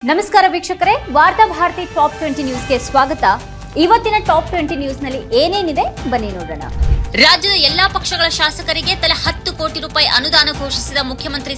ನಮಸ್ಕಾರ ವೀಕ್ಷಕರೇ, ವಾರ್ತಾ ಭಾರತಿ ಟಾಪ್ 20 ನ್ಯೂಸ್ಗೆ ಸ್ವಾಗತ. ಇವತ್ತಿನ ಟಾಪ್ 20 ನ್ಯೂಸ್ನಲ್ಲಿ ಏನೇನಿದೆ ಬನ್ನಿ ನೋಡೋಣ. ರಾಜ್ಯದ ಎಲ್ಲಾ ಪಕ್ಷಗಳ ಶಾಸಕರಿಗೆ ತಲಾ 10 ಕೋಟಿ ರೂಪಾಯಿ ಅನುದಾನ ಘೋಷಿಸಿದ ಮುಖ್ಯಮಂತ್ರಿ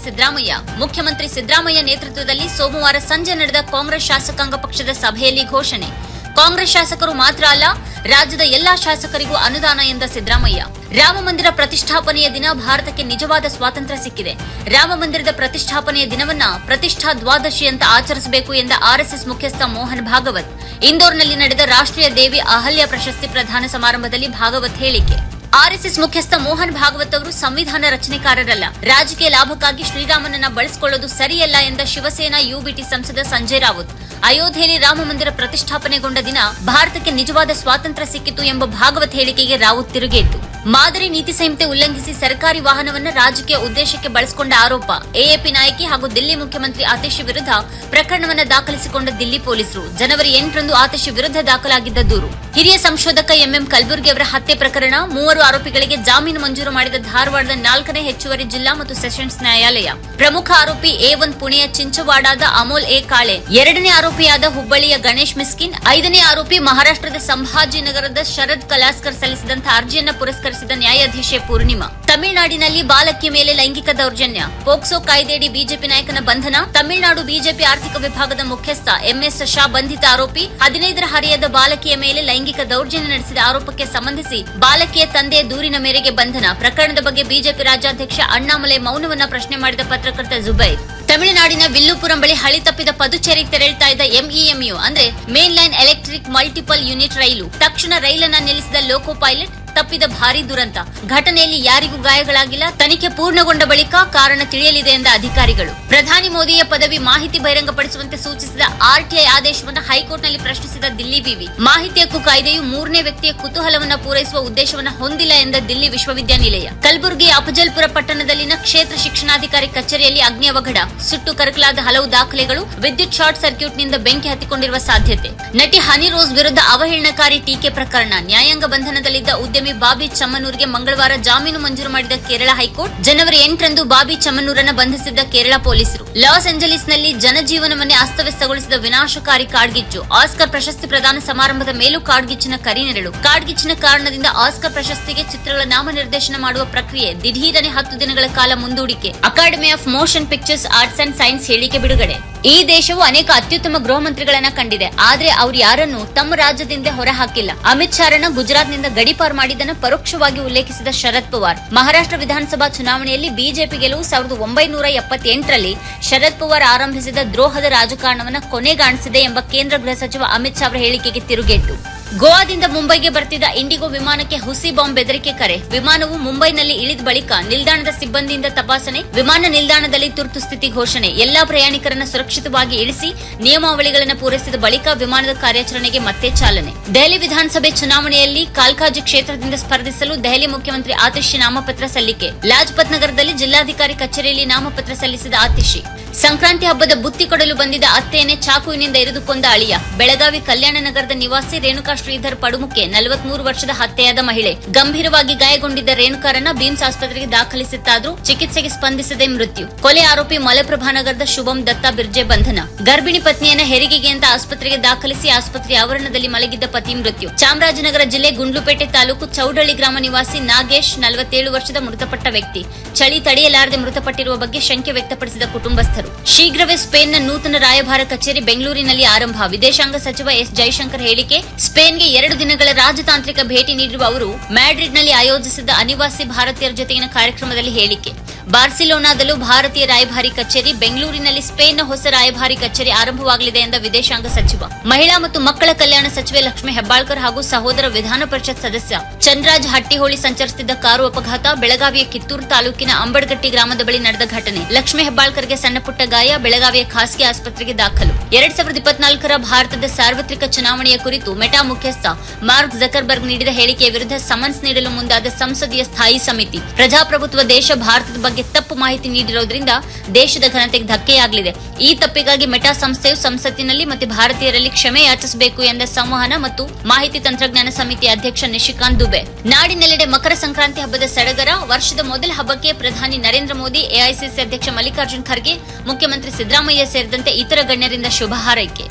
ಸಿದ್ದರಾಮಯ್ಯ ನೇತೃತ್ವದಲ್ಲಿ ಸೋಮವಾರ ಸಂಜೆ ನಡೆದ ಕಾಂಗ್ರೆಸ್ ಶಾಸಕಾಂಗ ಪಕ್ಷದ ಸಭೆಯಲ್ಲಿ ಘೋಷಣೆ. ಕಾಂಗ್ರೆಸ್ ಶಾಸಕರು ಮಾತ್ರ ಅಲ್ಲ, ರಾಜ್ಯದ ಎಲ್ಲಾ ಶಾಸಕರಿಗೂ ಅನುದಾನ ಎಂದ ಸಿದ್ದರಾಮಯ್ಯ. ರಾಮ ಮಂದಿರ ಪ್ರತಿಷ್ಠಾಪನೆಯ ದಿನ ಭಾರತಕ್ಕೆ ನಿಜವಾದ ಸ್ವಾತಂತ್ರ್ಯ ಸಿಕ್ಕಿದೆ. ರಾಮ ಮಂದಿರದ ಪ್ರತಿಷ್ಠಾಪನೆಯ ದಿನವನ್ನ ಪ್ರತಿಷ್ಠಾ ದ್ವಾದಶಿ ಅಂತ ಆಚರಿಸಬೇಕು ಎಂದ ಆರ್ಎಸ್ಎಸ್ ಮುಖ್ಯಸ್ಥ ಮೋಹನ್ ಭಾಗವತ್. ಇಂದೋರ್ನಲ್ಲಿ ನಡೆದ ರಾಷ್ಟ್ರೀಯ ದೇವಿ ಅಹಲ್ಯ ಪ್ರಶಸ್ತಿ ಪ್ರದಾನ ಸಮಾರಂಭದಲ್ಲಿ ಭಾಗವತ್ ಹೇಳಿಕೆ. ಆರ್ಎಸ್ಎಸ್ ಮುಖ್ಯಸ್ಥ ಮೋಹನ್ ಭಾಗವತ್ ಅವರು ಸಂವಿಧಾನ ರಚನೆಕಾರರಲ್ಲ, ರಾಜಕೀಯ ಲಾಭಕ್ಕಾಗಿ ಶ್ರೀರಾಮನನ್ನ ಬಳಸಿಕೊಳ್ಳೋದು ಸರಿಯಲ್ಲ ಎಂದ ಶಿವಸೇನಾ ಯುಬಿಟಿ ಸಂಸದ ಸಂಜಯ್ ರಾವುತ್. ಅಯೋಧ್ಯೆಯಲ್ಲಿ ರಾಮ ಮಂದಿರ ಪ್ರತಿಷ್ಠಾಪನೆಗೊಂಡ ದಿನ ಭಾರತಕ್ಕೆ ನಿಜವಾದ ಸ್ವಾತಂತ್ರ್ಯ ಸಿಕ್ಕಿತು ಎಂಬ ಭಾಗವತ್ ಹೇಳಿಕೆಗೆ ರಾವುತ್ ತಿರುಗೇಟು. ಮಾದರಿ ನೀತಿ ಸಂಹಿತೆ ಉಲ್ಲಂಘಿಸಿ ಸರ್ಕಾರಿ ವಾಹನವನ್ನು ರಾಜಕೀಯ ಉದ್ದೇಶಕ್ಕೆ ಬಳಸಿಕೊಂಡ ಆರೋಪ. ಎಎಪಿ ನಾಯಕಿ ಹಾಗೂ ದಿಲ್ಲಿ ಮುಖ್ಯಮಂತ್ರಿ ಆತಿಶಿ ವಿರುದ್ಧ ಪ್ರಕರಣವನ್ನು ದಾಖಲಿಸಿಕೊಂಡ ದಿಲ್ಲಿ ಪೊಲೀಸರು. ಜನವರಿ 8ರಂದು ಆತಿಶಿ ವಿರುದ್ಧ ದಾಖಲಾಗಿದ್ದ ದೂರು. ಹಿರಿಯ ಸಂಶೋಧಕ ಎಂಎಂ ಕಲಬುರ್ಗಿ ಅವರ ಹತ್ಯೆ ಪ್ರಕರಣ. 3 ಆರೋಪಿಗಳಿಗೆ ಜಾಮೀನು ಮಂಜೂರು ಮಾಡಿದ ಧಾರವಾಡದ 4ನೇ ಹೆಚ್ಚುವರಿ ಜಿಲ್ಲಾ ಮತ್ತು ಸೆಷನ್ಸ್ ನ್ಯಾಯಾಲಯ. ಪ್ರಮುಖ ಆರೋಪಿ A1 ಪುಣೆಯ ಚಿಂಚವಾಡಾದ ಅಮೋಲ್ ಎ ಕಾಳೆ, 2ನೇ ಆರೋಪಿಯಾದ ಹುಬ್ಬಳ್ಳಿಯ ಗಣೇಶ್ ಮಿಸ್ಕಿನ್, 5ನೇ ಆರೋಪಿ ಮಹಾರಾಷ್ಟ್ರದ ಸಂಭಾಜಿನಗರದ ಶರದ್ ಕಲಾಸ್ಕರ್ ಸಲ್ಲಿಸಿದಂತಹ ಅರ್ಜಿಯನ್ನ ಪುರಸ್ಕರಿಸಿದ ನ್ಯಾಯಾಧೀಶೆ ಪೂರ್ಣಿಮಾ. ತಮಿಳುನಾಡಿನಲ್ಲಿ ಬಾಲಕಿಯ ಮೇಲೆ ಲೈಂಗಿಕ ದೌರ್ಜನ್ಯ. ಪೋಕ್ಸೋ ಕಾಯ್ದೆಯಡಿ ಬಿಜೆಪಿ ನಾಯಕನ ಬಂಧನ. ತಮಿಳುನಾಡು ಬಿಜೆಪಿ ಆರ್ಥಿಕ ವಿಭಾಗದ ಮುಖ್ಯಸ್ಥ ಎಂಎಸ್ ಶಾ ಬಂಧಿತ ಆರೋಪಿ. 15ರ ಹರೆಯದ ಬಾಲಕಿಯ ಮೇಲೆ ಲೈಂಗಿಕ ದೌರ್ಜನ್ಯ ನಡೆಸಿದ ಆರೋಪಕ್ಕೆ ಸಂಬಂಧಿಸಿ ಬಾಲಕಿಯ ತಂದೆಯ ದೂರಿನ ಮೇರೆಗೆ ಬಂಧನ. ಪ್ರಕರಣದ ಬಗ್ಗೆ ಬಿಜೆಪಿ ರಾಜ್ಯಾಧ್ಯಕ್ಷ ಅಣ್ಣಾಮಲೈ ಮೌನವನ್ನ ಪ್ರಶ್ನೆ ಮಾಡಿದ ಪತ್ರಕರ್ತ ಜುಬೈರ್. ತಮಿಳುನಾಡಿನ ವಿಲ್ಲುಪುರಂ ಬಳಿ ಹಳಿ ತಪ್ಪಿದ ಪದುಚೇರಿಗೆ ತೆರಳುತ್ತಾ ಇದ್ದ ಎಂಇಎಂಯು ಅಂದ್ರೆ main line electric multiple unit rail. ತಕ್ಷಣ ರೈಲನ್ನ ನಿಲ್ಲಿಸಿದ ಲೋಕೋ ಪೈಲಟ್. ತಪ್ಪಿದ ಭಾರೀ ದುರಂತ. ಘಟನೆಯಲ್ಲಿ ಯಾರಿಗೂ ಗಾಯಗಳಾಗಿಲ್ಲ. ತನಿಖೆ ಪೂರ್ಣಗೊಂಡ ಬಳಿಕ ಕಾರಣ ತಿಳಿಯಲಿದೆ ಎಂದ ಅಧಿಕಾರಿಗಳು. ಪ್ರಧಾನಿ ಮೋದಿಯ ಪದವಿ ಮಾಹಿತಿ ಬಹಿರಂಗಪಡಿಸುವಂತೆ ಸೂಚಿಸಿದ ಆರ್ಟಿಐ ಆದೇಶವನ್ನು ಹೈಕೋರ್ಟ್ನಲ್ಲಿ ಪ್ರಶ್ನಿಸಿದ ದಿಲ್ಲಿ ವಿವಿ. ಮಾಹಿತಿ ಹಕ್ಕು ಕಾಯ್ದೆಯು 3ನೇ ವ್ಯಕ್ತಿಯ ಕುತೂಹಲವನ್ನು ಪೂರೈಸುವ ಉದ್ದೇಶವನ್ನು ಹೊಂದಿಲ್ಲ ಎಂದ ದಿಲ್ಲಿ ವಿಶ್ವವಿದ್ಯಾನಿಲಯ. ಕಲಬುರಗಿಯ ಅಫಜಲ್ಪುರ ಪಟ್ಟಣದಲ್ಲಿನ ಕ್ಷೇತ್ರ ಶಿಕ್ಷಣಾಧಿಕಾರಿ ಕಚೇರಿಯಲ್ಲಿ ಅಗ್ನಿ ಅವಘಡ. ಸುಟ್ಟು ಕರಕಲಾದ ಹಲವು ದಾಖಲೆಗಳು. ವಿದ್ಯುತ್ ಶಾರ್ಟ್ ಸರ್ಕ್ಯೂಟ್ನಿಂದ ಬೆಂಕಿ ಹತ್ತಿಕೊಂಡಿರುವ ಸಾಧ್ಯತೆ. ನಟಿ ಹನಿ ರೋಸ್ ವಿರುದ್ಧ ಅವಹೇಳನಕಾರಿ ಟೀಕೆ ಪ್ರಕರಣ. ನ್ಯಾಯಾಂಗ ಬಂಧನದಲ್ಲಿದ್ದ ಉದ್ಯಮಿ ಬಾಬಿ ಚಮ್ಮನೂರ್ಗೆ ಮಂಗಳವಾರ ಜಾಮೀನು ಮಂಜೂರು ಮಾಡಿದ ಕೇರಳ ಹೈಕೋರ್ಟ್. ಜನವರಿ 8ರಂದು ಬಾಬಿ ಚಮ್ಮನೂರನ್ನ ಬಂಧಿಸಿದ್ದ ಕೇರಳ ಪೊಲೀಸರು. ಲಾಸ್ ಏಂಜಲೀಸ್ನಲ್ಲಿ ಜನಜೀವನವನ್ನೇ ಅಸ್ತವ್ಯಸ್ತಗೊಳಿಸಿದ ವಿನಾಶಕಾರಿ ಕಾಡ್ಗಿಚ್ಚು. ಆಸ್ಕರ್ ಪ್ರಶಸ್ತಿ ಪ್ರದಾನ ಸಮಾರಂಭದ ಮೇಲೂ ಕಾಡ್ಗಿಚ್ಚಿನ ಕರಿನೆರಳು. ಕಾಡ್ಗಿಚ್ಚಿನ ಕಾರಣದಿಂದ ಆಸ್ಕರ್ ಪ್ರಶಸ್ತಿಗೆ ಚಿತ್ರಗಳ ನಾಮನಿರ್ದೇಶನ ಮಾಡುವ ಪ್ರಕ್ರಿಯೆ ದಿಢೀರನೆ 10 ದಿನಗಳ ಕಾಲ ಮುಂದೂಡಿಕೆ. Academy of motion pictures arts and science ಹೇಳಿಕೆ ಬಿಡುಗಡೆ. ಈ ದೇಶವು ಅನೇಕ ಅತ್ಯುತ್ತಮ ಗೃಹ ಮಂತ್ರಿಗಳನ್ನ ಕಂಡಿದೆ, ಆದ್ರೆ ಅವರು ಯಾರನ್ನು ತಮ್ಮ ರಾಜ್ಯದಿಂದ ಹೊರಹಾಕಿಲ್ಲ. ಅಮಿತ್ ಶಾರನ್ನ ಗುಜರಾತ್ನಿಂದ ಗಡೀಪಾರು ಮಾಡಿದ್ದನ್ನು ಪರೋಕ್ಷವಾಗಿ ಉಲ್ಲೇಖಿಸಿದ ಶರದ್ ಪವಾರ್. ಮಹಾರಾಷ್ಟ್ರ ವಿಧಾನಸಭಾ ಚುನಾವಣೆಯಲ್ಲಿ ಬಿಜೆಪಿ ಗೆಲುವು 1978ರಲ್ಲಿ ಶರದ್ ಪವಾರ್ ಆರಂಭಿಸಿದ ದ್ರೋಹದ ರಾಜಕಾರಣವನ್ನ ಕೊನೆಗಾಣಿಸಿದೆ ಎಂಬ ಕೇಂದ್ರ ಗೃಹ ಸಚಿವ ಅಮಿತ್ ಶಾ ಅವರ ಹೇಳಿಕೆಗೆ ತಿರುಗೇಟು. ಗೋವಾದಿಂದ ಮುಂಬೈಗೆ ಬರ್ತಿದ್ದ ಇಂಡಿಗೋ ವಿಮಾನಕ್ಕೆ ಹುಸಿ ಬಾಂಬ್ ಬೆದರಿಕೆ ಕರೆ. ವಿಮಾನವು ಮುಂಬೈನಲ್ಲಿ ಇಳಿದ ಬಳಿಕ ನಿಲ್ದಾಣದ ಸಿಬ್ಬಂದಿಯಿಂದ ತಪಾಸಣೆ. ವಿಮಾನ ನಿಲ್ದಾಣದಲ್ಲಿ ತುರ್ತು ಸ್ಥಿತಿ ಘೋಷಣೆ. ಎಲ್ಲಾ ಪ್ರಯಾಣಿಕರನ್ನು ಸುರಕ್ಷಿತವಾಗಿ ಇಳಿಸಿ ನಿಯಮಾವಳಿಗಳನ್ನು ಪೂರೈಸಿದ ಬಳಿಕ ವಿಮಾನದ ಕಾರ್ಯಾಚರಣೆಗೆ ಮತ್ತೆ ಚಾಲನೆ. ದೆಹಲಿ ವಿಧಾನಸಭೆ ಚುನಾವಣೆಯಲ್ಲಿ ಕಾಲ್ಕಾಜಿ ಕ್ಷೇತ್ರದಿಂದ ಸ್ಪರ್ಧಿಸಲು ದೆಹಲಿ ಮುಖ್ಯಮಂತ್ರಿ ಆತಿಶಿ ನಾಮಪತ್ರ ಸಲ್ಲಿಕೆ. ಲಾಜ್ಪತ್ ನಗರದಲ್ಲಿ ಜಿಲ್ಲಾಧಿಕಾರಿ ಕಚೇರಿಯಲ್ಲಿ ನಾಮಪತ್ರ ಸಲ್ಲಿಸಿದ ಆತಿಶಿ. ಸಂಕ್ರಾಂತಿ ಹಬ್ಬದ ಬುತ್ತಿ ಕೊಡಲು ಬಂದಿದ್ದ ಅತ್ತೆಯನ್ನೇ ಚಾಕುವಿನಿಂದ ಇರಿದು ಕೊಂದ ಅಳಿಯ. ಬೆಳಗಾವಿ ಕಲ್ಯಾಣ ನಗರದ ನಿವಾಸಿ ರೇಣುಕಾ ಶ್ರೀಧರ್ ಪಡುಮುಖೆ 43 ವರ್ಷದ ಹತ್ಯೆಯಾದ ಮಹಿಳೆ. ಗಂಭೀರವಾಗಿ ಗಾಯಗೊಂಡಿದ್ದ ರೇಣುಕಾರನ್ನ ಬೀಮ್ಸ್ ಆಸ್ಪತ್ರೆಗೆ ದಾಖಲಿಸಿತ್ತಾದ್ರೂ ಚಿಕಿತ್ಸೆಗೆ ಸ್ಪಂದಿಸದೆ ಮೃತ್ಯು. ಕೊಲೆ ಆರೋಪಿ ಮಲಪ್ರಭಾ ನಗರದ ಶುಭಂ ದತ್ತಾ ಬಿರ್ಜೆ ಬಂಧನ. ಗರ್ಭಿಣಿ ಪತ್ನಿಯನ್ನ ಹೆರಿಗೆಗೆ ಅಂತ ಆಸ್ಪತ್ರೆಗೆ ದಾಖಲಿಸಿ ಆಸ್ಪತ್ರೆ ಆವರಣದಲ್ಲಿ ಮಲಗಿದ್ದ ಪತಿ ಮೃತ್ಯು. ಚಾಮರಾಜನಗರ ಜಿಲ್ಲೆ ಗುಂಡ್ಲುಪೇಟೆ ತಾಲೂಕು ಚೌಡಳ್ಳಿ ಗ್ರಾಮ ನಿವಾಸಿ ನಾಗೇಶ್ 47 ವರ್ಷದ ಮೃತಪಟ್ಟ ವ್ಯಕ್ತಿ. ಚಳಿ ತಡೆಯಲಾರದೆ ಮೃತಪಟ್ಟಿರುವ ಬಗ್ಗೆ ಶಂಕೆ ವ್ಯಕ್ತಪಡಿಸಿದ ಕುಟುಂಬಸ್ಥರು. ಶೀಘ್ರವೇ ಸ್ಪೇನ್ನ ನೂತನ ರಾಯಭಾರ ಕಚೇರಿ ಬೆಂಗಳೂರಿನಲ್ಲಿ ಆರಂಭ. ವಿದೇಶಾಂಗ ಸಚಿವ ಎಸ್ ಜೈಶಂಕರ್ ಹೇಳಿಕೆ. ಸ್ಪೇನ್ಗೆ 2 ದಿನಗಳ ರಾಜತಾಂತ್ರಿಕ ಭೇಟಿ ನೀಡಿರುವ ಅವರು ಮ್ಯಾಡ್ರಿಡ್ನಲ್ಲಿ ಆಯೋಜಿಸಿದ್ದ ಅನಿವಾಸಿ ಭಾರತೀಯರ ಜೊತೆಗಿನ ಕಾರ್ಯಕ್ರಮದಲ್ಲಿ ಹೇಳಿಕೆ. ಬಾರ್ಸಿಲೋನಾದಲ್ಲೂ ಭಾರತೀಯ ರಾಯಭಾರಿ ಕಚೇರಿ, ಬೆಂಗಳೂರಿನಲ್ಲಿ ಸ್ಪೇನ್ನ ಹೊಸ ರಾಯಭಾರಿ ಕಚೇರಿ ಆರಂಭವಾಗಲಿದೆ ಎಂದ ವಿದೇಶಾಂಗ ಸಚಿವ. ಮಹಿಳಾ ಮತ್ತು ಮಕ್ಕಳ ಕಲ್ಯಾಣ ಸಚಿವೆ ಲಕ್ಷ್ಮೀ ಹೆಬ್ಬಾಳ್ಕರ್ ಹಾಗೂ ಸಹೋದರ ವಿಧಾನ ಪರಿಷತ್ ಸದಸ್ಯ ಚಂದ್ರರಾಜ್ ಹಟ್ಟಿಹೋಳಿ ಸಂಚರಿಸುತ್ತಿದ್ದ ಕಾರು ಅಪಘಾತ. ಬೆಳಗಾವಿಯ ಕಿತ್ತೂರು ತಾಲೂಕಿನ ಅಂಬಡ್ಗಟ್ಟಿ ಗ್ರಾಮದ ಬಳಿ ನಡೆದ ಘಟನೆ. ಲಕ್ಷ್ಮೀ ಹೆಬ್ಬಾಳ್ಕರ್ಗೆ ಸಣ್ಣಪುಟ್ಟ ಗಾಯ. ಬೆಳಗಾವಿಯ ಖಾಸಗಿ ಆಸ್ಪತ್ರೆಗೆ ದಾಖಲು. 2024ರ ಭಾರತದ ಸಾರ್ವತ್ರಿಕ ಚುನಾವಣೆಯ ಕುರಿತು ಮೆಟಾ ಮುಖ್ಯಸ್ಥ ಮಾರ್ಕ್ ಜಕರ್ಬರ್ಗ್ ನೀಡಿದ ಹೇಳಿಕೆಯ ವಿರುದ್ಧ ಸಮನ್ಸ್ ನೀಡಲು ಮುಂದಾದ ಸಂಸದೀಯ ಸ್ಥಾಯಿ ಸಮಿತಿ. ಪ್ರಜಾಪ್ರಭುತ್ವ ದೇಶ ಭಾರತದ ಬಗ್ಗೆ ಬಗ್ಗೆ ತಪ್ಪು ಮಾಹಿತಿ ನೀಡಿರೋದ್ರಿಂದ ದೇಶದ ಘನತೆಗೆ ಧಕ್ಕೆಯಾಗಲಿದೆ. ಈ ತಪ್ಪಿಗಾಗಿ ಮೆಟಾ ಸಂಸ್ಥೆಯು ಸಂಸತ್ತಿನಲ್ಲಿ ಮತ್ತು ಭಾರತೀಯರಲ್ಲಿ ಕ್ಷಮೆ ಯಾಚಿಸಬೇಕು ಎಂದ ಸಂವಹನ ಮತ್ತು ಮಾಹಿತಿ ತಂತ್ರಜ್ಞಾನ ಸಮಿತಿ ಅಧ್ಯಕ್ಷ ನಿಶಿಕಾಂತ್ ದುಬೆ. ನಾಡಿನೆಲ್ಲೆಡೆ ಮಕರ ಸಂಕ್ರಾಂತಿ ಹಬ್ಬದ ಸಡಗರ. ವರ್ಷದ ಮೊದಲ ಹಬ್ಬಕ್ಕೆ ಪ್ರಧಾನಿ ನರೇಂದ್ರ ಮೋದಿ, ಎಐಸಿಸಿ ಅಧ್ಯಕ್ಷ ಮಲ್ಲಿಕಾರ್ಜುನ್ ಖರ್ಗೆ, ಮುಖ್ಯಮಂತ್ರಿ ಸಿದ್ದರಾಮಯ್ಯ ಸೇರಿದಂತೆ ಇತರ ಗಣ್ಯರಿಂದ ಶುಭ ಹಾರೈಕೆ.